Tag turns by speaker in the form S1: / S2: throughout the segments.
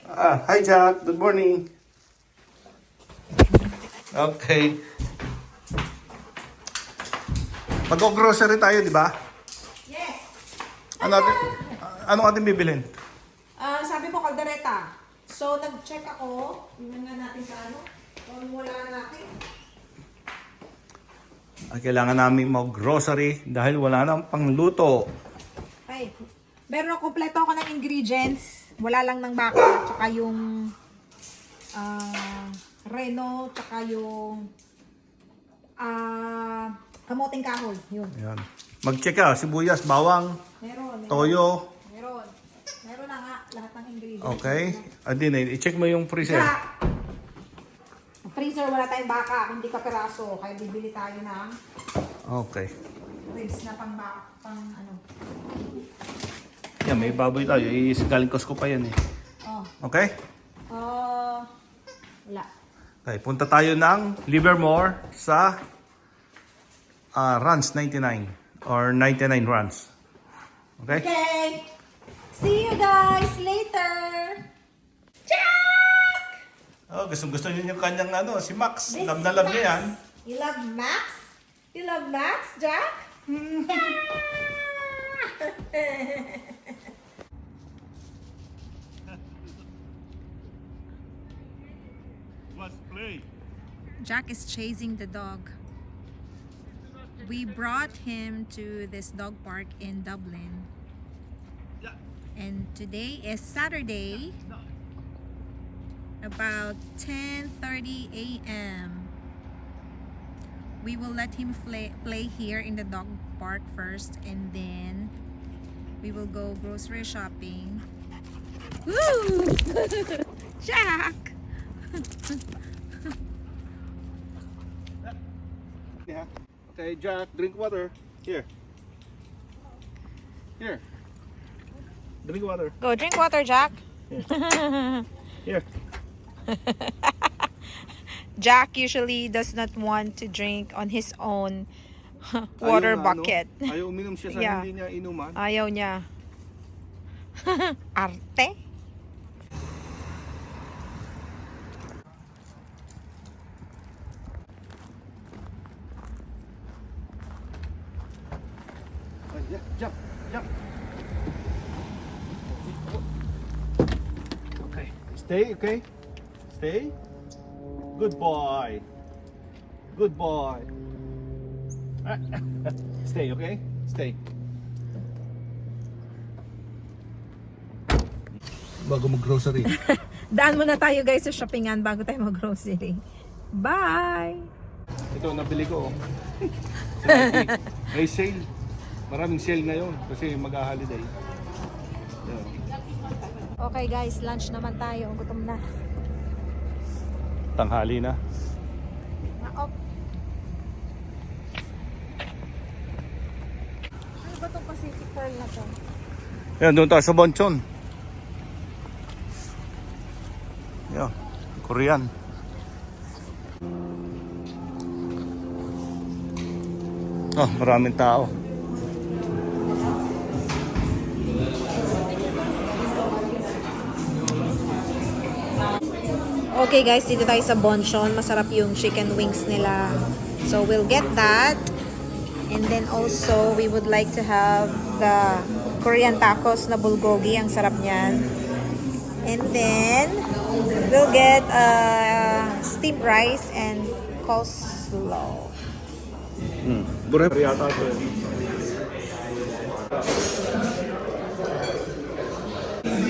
S1: Hi Jack, good morning. Okay. Mag-grocery tayo, di ba?
S2: Yes.
S1: Anong ating bibilhin?
S2: Sabi mo kaldereta. So, nag-check ako. Tingnan nga natin sa ano. Kung wala natin.
S1: Kailangan namin mag-grocery dahil wala nang pangluto.
S2: Ay, meron kompleto ako ng ingredients. Wala lang ng baka. Tsaka yung reno. Tsaka yung kamoting kahoy. Yun.
S1: Ayan. Mag-check ka, sibuyas, bawang,
S2: Meron.
S1: toyo.
S2: Meron. Meron na nga lahat ng ingredients.
S1: Okay. Adin, i-check mo yung freezer.
S2: Sa freezer, wala tayong baka. Hindi ka peraso. Kaya bibili tayo ng
S1: Okay.
S2: ribs na pang ano.
S1: Yan, may baboy tayo. Galing Costco pa yan eh.
S2: Oh.
S1: Okay?
S2: Wala.
S1: Okay, punta tayo ng Livermore sa Runs 99 or 99 Runs. Okay?
S2: Okay. See you guys later. Jack!
S1: Oh, gusto niyo yung kanyang si Max.
S2: This
S1: Love
S2: is
S1: na love niya
S2: Max.
S1: yan.
S2: You love Max? You love Max, Jack?
S1: Let's play.
S2: Jack is chasing the dog. We brought him to this dog park in Dublin. And today is Saturday, about 10:30 a.m. We will let him play here in the dog park first, and then we will go grocery shopping. Woo! Jack!
S1: Yeah. Okay, Jack, drink water. Here. Here. Drink water.
S2: Go drink water, Jack.
S1: Here.
S2: Jack usually does not want to drink on his own water bucket.
S1: Ayaw uminom siya sa
S2: Yeah.
S1: hindi niya inuman.
S2: Ayaw niya. Arte?
S1: Yeah, jump, jump. Okay. Stay, okay? Stay. Good boy. Good boy. Stay, okay? Stay. Bago mag-grocery.
S2: Daan muna tayo guys sa shoppingan bago tayo mag-grocery. Bye!
S1: Ito, nabili ko. May sale. Maraming sale ngayon kasi mag-holiday. Yeah.
S2: Okay guys, lunch naman tayo. Gutom na.
S1: Tanghali na.
S2: Naop. Ano ba itong Pacific Pearl na to?
S1: Yan, doon tayo sa Bonchon. Yan, Korean. Oh, maraming tao.
S2: Okay guys, dito tayo sa Bonchon. Masarap yung chicken wings nila. So we'll get that. And then also, we would like to have the Korean tacos na bulgogi. Ang sarap niyan. And then, we'll get steamed rice and coleslaw.
S1: Burger yata ito.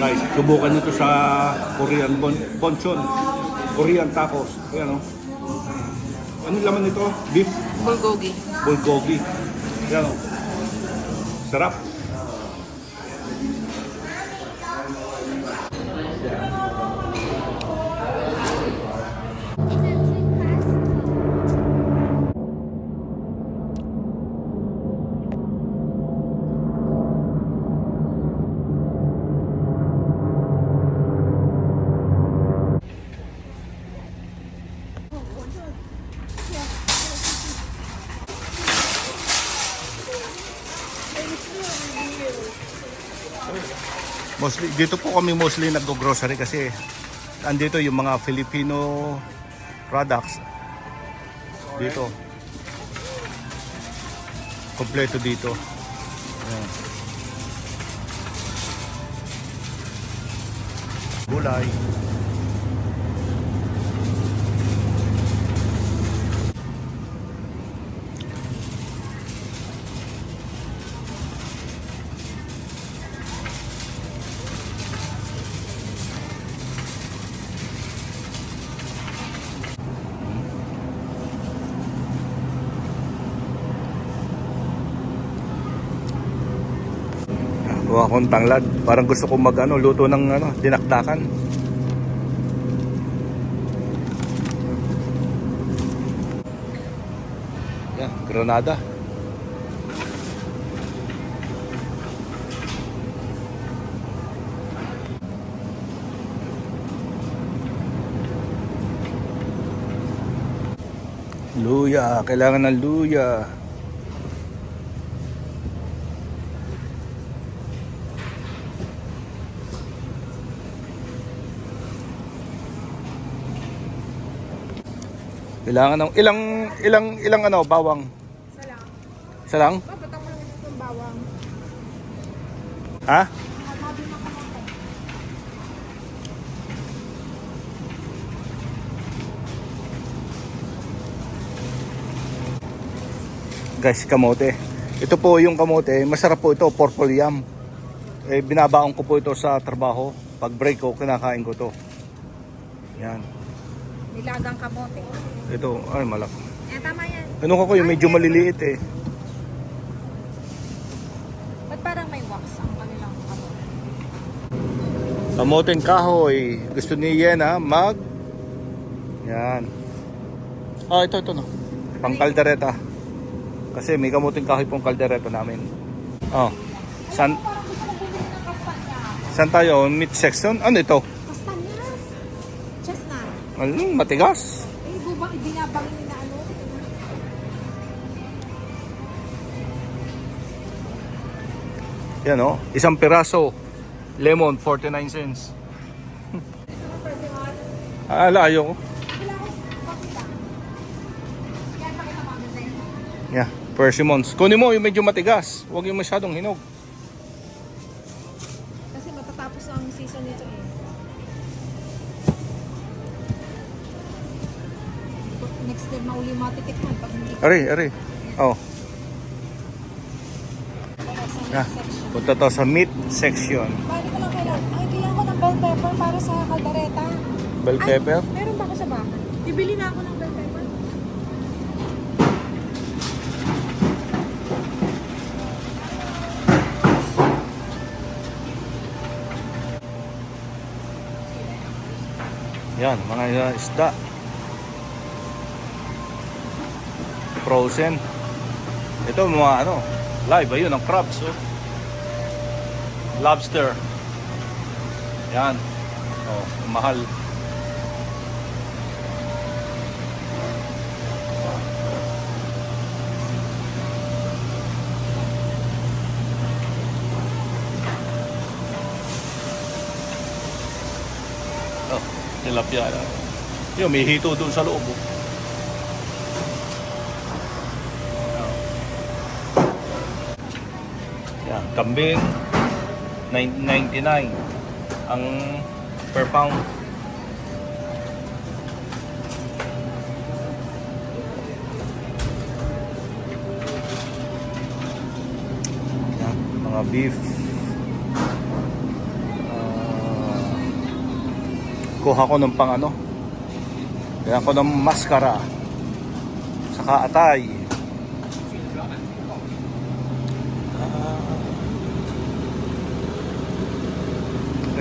S1: Guys, subukan nyo ito sa Korean Bonchon. Korean tacos. Ayan o. Ano laman nito? Beef?
S2: Bulgogi.
S1: Bulgogi. Ayan o. Sarap. Mostly, dito po kami mostly nag-grocery kasi andito yung mga Filipino products. Dito. Kompleto dito. Ayan. Gulay. Kuha akong tanglad. Parang gusto kong luto ng dinakdakan. Yan, granada. Luya, kailangan ng luya. Kailangan ng ilang bawang.
S2: Isa lang.
S1: Isa lang?
S2: Ba't ako lang itong bawang?
S1: Ha?
S2: Mabi ng kamote.
S1: Guys, kamote. Ito po yung kamote. Masarap po ito, purple yam. Binabaon ko po ito sa trabaho. Pag break ko, kinakain ko to. Yan.
S2: Nilagang kamote.
S1: Ito, ay malak.
S2: Tama yan.
S1: Ano ko yung medyo maliliit eh.
S2: Ba't parang may wax ang kanilang kamote?
S1: Kamoteng kahoy. Gusto ni Yena yan. Ito no. Pang kaldereta. Kasi may kamoteng kahoy pong kaldereta namin. San tayo? Meat section? Ano ito?
S2: Kastanyas. Chestnut.
S1: Matigas.
S2: Bubang ibinabangin na
S1: Yan isang piraso. Lemon, 49 cents. Ayaw ko. Yeah, persimmons. Kunin mo yung medyo matigas. Huwag yung masyadong hinog.
S2: Kasi matatapos ang season nito eh. Next time mauli matitikman pag hindi.
S1: Ari. Oh. Yeah. Punta to sa meat section.
S2: Paano ko lang kailangan? Ay, kailangan ko ng bell pepper para sa kaldereta.
S1: Bell pepper?
S2: Ay, meron ba ako sa bahay? Bibili na ako ng bell pepper.
S1: Yan, mga isda. Frozen. Ito mga live ayun ang crabs lobster. Yan. Mahal. Tilapia. Yun, may hito doon sa loob. Yan, kambing 9.99 ang per pound. Yan, mga beef. Kuha ko ng kaya ko ng maskara saka atay.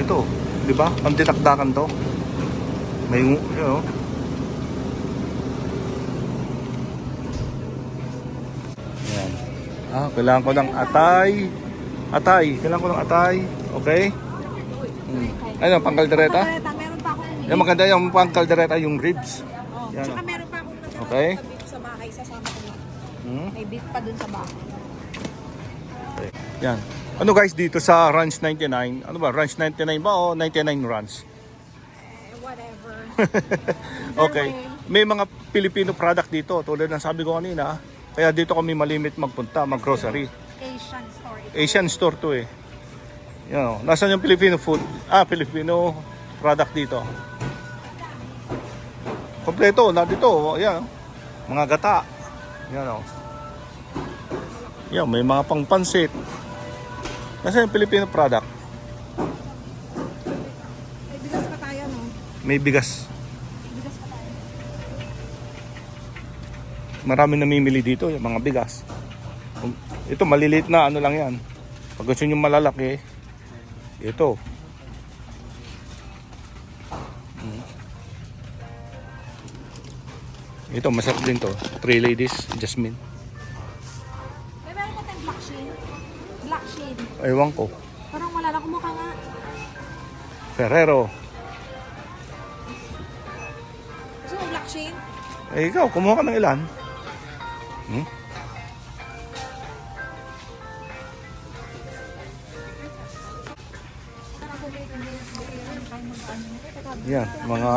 S1: Ito, di ba? Ang titakdakan to. May yan. Kailangan ko ng atay. Kailangan ko ng atay. Okay? Ano, pang kaldereta?
S2: Meron pa ako.
S1: Yan, maganda yung pang kaldereta, yung ribs. Yan.
S2: Tsaka meron pa akong nagkakaroon
S1: Okay.
S2: sa beef sa bahay. Sasama ko lang.
S1: Hmm?
S2: May beef pa dun sa bahay.
S1: Yan. Ano guys dito sa Ranch 99? Ano ba? Ranch 99 ba o 99 Ranch?
S2: Whatever.
S1: Okay. May mga Filipino product dito tulad ng sabi ko kanina. Kaya dito kami malimit magpunta, mag-grocery.
S2: Asian store.
S1: Asian store to eh. Yan o. Nasaan yung Filipino food? Filipino product dito. Kompleto. Na dito. Yan o. Mga gata. Yan o. Yan. May mga pangpansit. Nasaan yung Filipino product?
S2: May bigas pa tayo, no?
S1: May bigas.
S2: Bigas pa tayo.
S1: Marami namimili dito yung mga bigas. Ito maliliit na ano lang yan. Pag gusto nyo malalaki, ito. Ito masarap din to. Three Ladies Jasmine.
S2: May meron ka tayong black shade. Black shade.
S1: Ewan ko.
S2: Parang wala na kumukha nga.
S1: Ferrero.
S2: Gusto mo black shade?
S1: Ikaw, kumuha ka ng ilan? Yan, mga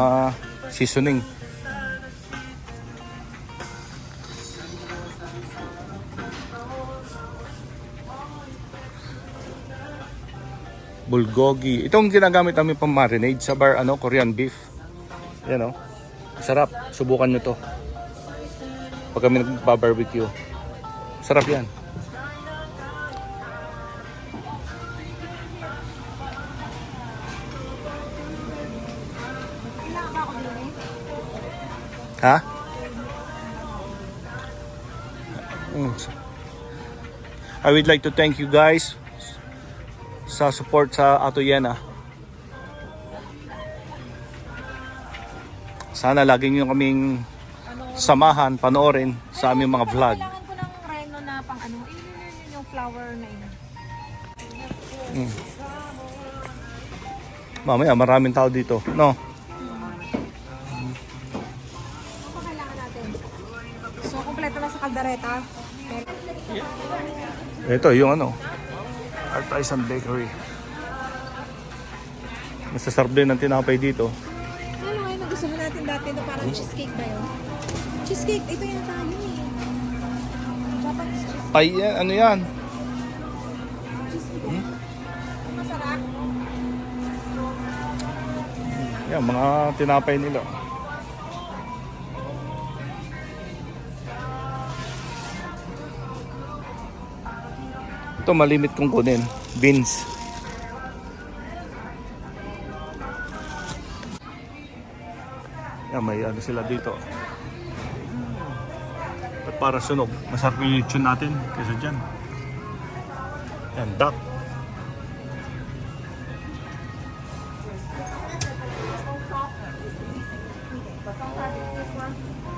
S1: seasoning. Bulgogi. Itong ginagamit namin pang marinade sa bar, Korean beef. Yan o. Sarap. Subukan nyo to. Pag kami nagpa-barbecue. Sarap yan.
S2: Kailangan ba ako din eh?
S1: Ha? I would like to thank you guys sa support sa Ato Yena. Sana lagi nyo kaming samahan, panoorin sa aming mga vlog.
S2: Kailangan ko ng reno na pang ano. Yun yung flower na yun.
S1: Mamaya maraming tao dito, no?
S2: Ano pa kailangan natin? So, kompleto na sa kaldereta.
S1: Ito yung Artisan Bakery. Masasarap din ang tinapay dito.
S2: Ano ngayon na gusto mo natin dati na parang cheesecake ba yun? Cheesecake, ito yung tayo eh. Japanese cheesecake.
S1: Ay, ano yan?
S2: Masarap.
S1: Yan, mga tinapay nila. Ito malimit kong kunin. Beans. Yan, may ano sila dito. At para sunog. Masarap yung lechon natin kaysa dyan. Yan, duck.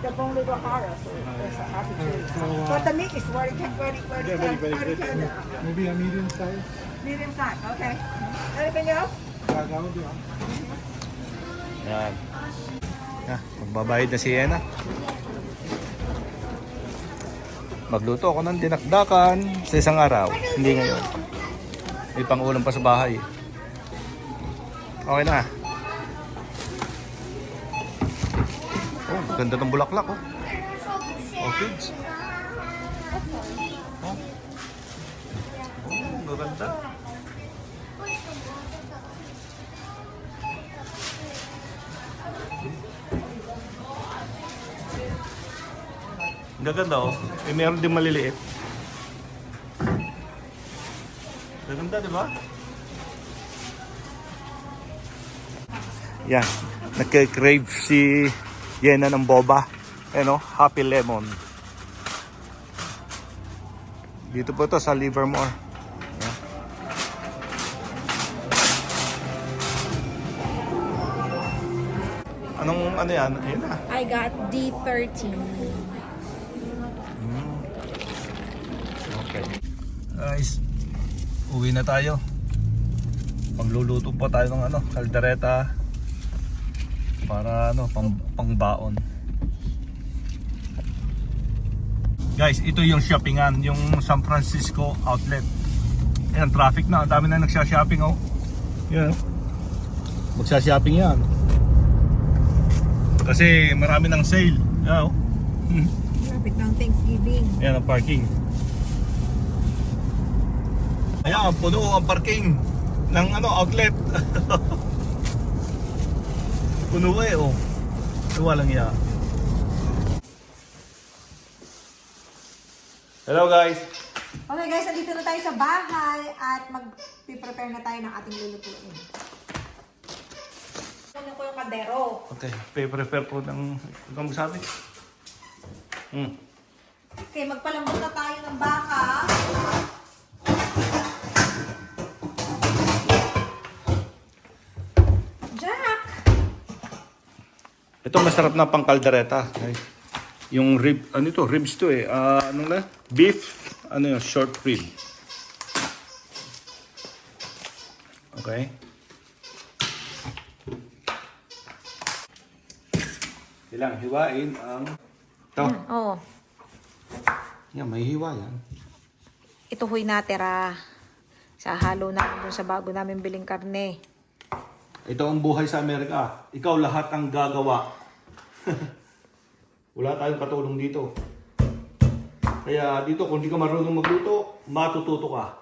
S3: The bone little horror, so there's a happy tree. But the meat is very tender.
S4: Maybe a medium size.
S3: Medium size, okay. Anything else?
S4: That would be all.
S1: Yan. Magbabayad na si Yena. Magluto ako ng dinakdakan sa isang araw. Hindi ngayon. May pang-ulam pa sa bahay. Okay na. Oh, ganda ng bulaklak oh. Orchids. Oh. Oh, ganda. Gaganda oh. Meron din maliliit. Gaganda, di ba? Yan. Nagka-crave si Yena ng boba. Happy Lemon. Dito po to sa Livermore. Yan. Anong yan? Ayun na.
S2: I got D13.
S1: Okay. Guys, uwi na tayo. Magluluto po tayo ng kaldereta para pangbaon. Guys, ito yung shoppingan, yung San Francisco outlet. Ayan, traffic na. Ang dami na nagsha-shopping, oh. Yan. Magsha-shopping yan. Kasi marami ng sale. Yan, oh.
S2: Traffic ng Thanksgiving.
S1: Ayan ang parking. Ayan, puno ang parking ng outlet. Puno oh. Walang iya. Hello guys.
S2: Okay guys, andito na tayo sa bahay at mag-prepare na tayo ng ating lulutuin. Kunin ko yung kaldero.
S1: Okay, prepare po ng ikaw magsabi.
S2: Okay, magpalambot na tayo ng baka. Jack!
S1: Ito masarap na pang kaldereta. Yung rib, ribs to eh. Anong na? Beef, short rib. Okay. Kailangan hiwain ang ito.
S2: Oo.
S1: Yan, may hiwa yan.
S2: Ito huy natira. Sa halo namin dun sa bago namin biling karne.
S1: Ito ang buhay sa Amerika. Ikaw lahat ang gagawa. Wala tayong katulong dito. Kaya dito, kung di ka marunong magluto, matututo ka.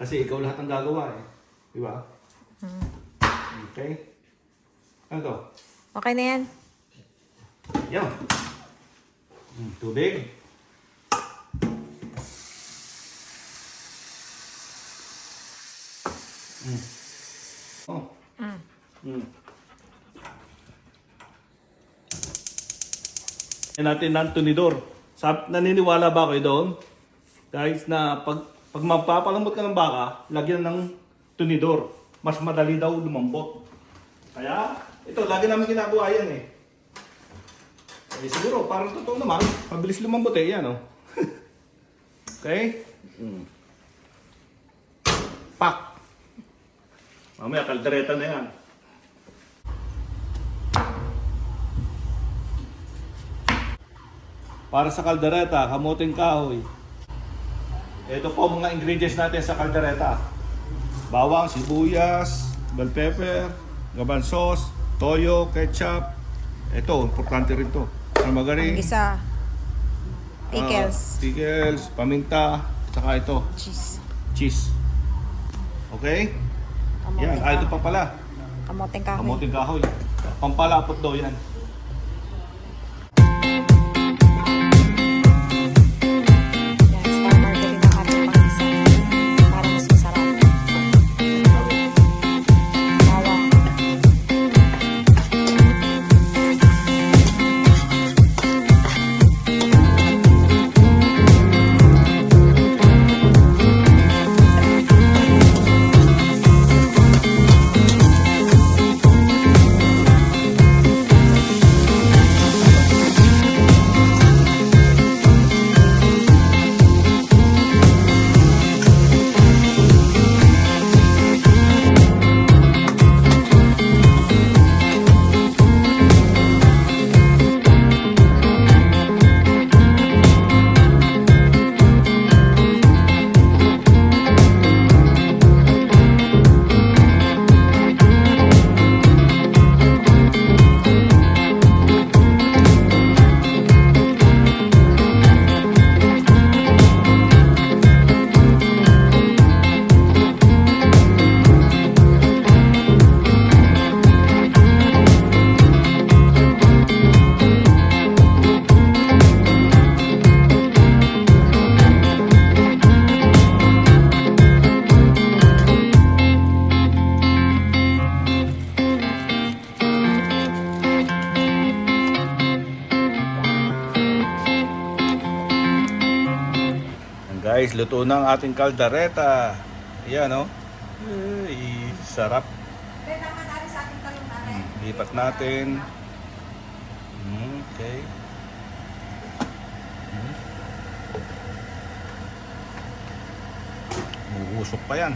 S1: Kasi ikaw lahat ang gagawa eh. Di ba? Okay? Ano to?
S2: Okay na yan?
S1: Yan. Tubig. Oh. Yan natin ng tunidor. Naniniwala ba kayo doon? Guys, na pag magpapalambot ka ng baka, lagyan ng tunidor. Mas madali daw lumambot. Kaya, ito, lagi namin ginagawa yan eh. Eh siguro, parang totoo naman, mabilis lumambot eh, yan oh. Okay? Pak! Mamaya, kaldereta na yan. Para sa kaldereta, kamuting kahoy. Ito po mga ingredients natin sa kaldereta. Bawang, sibuyas, bell pepper, gaban sauce, toyo, ketchup. Ito, importante rin to. Margarine,
S2: Gisa. Pickles.
S1: pickles, paminta, saka ito,
S2: Cheese.
S1: cheese. Okay? Yan, ito pa pala.
S2: Kamoting kahoy.
S1: Kamuting kahoy. Pampalapot daw yan.
S2: Yan, star margarine ang ating pangisa. Para mas masarap. Bawang.
S1: Guys, luto na ang ating kaldereta. Ayan, oh. Ay, sarap.
S2: Then, naman natin sa ating talong natin.
S1: Lipat natin. Okay. Uusok pa yan.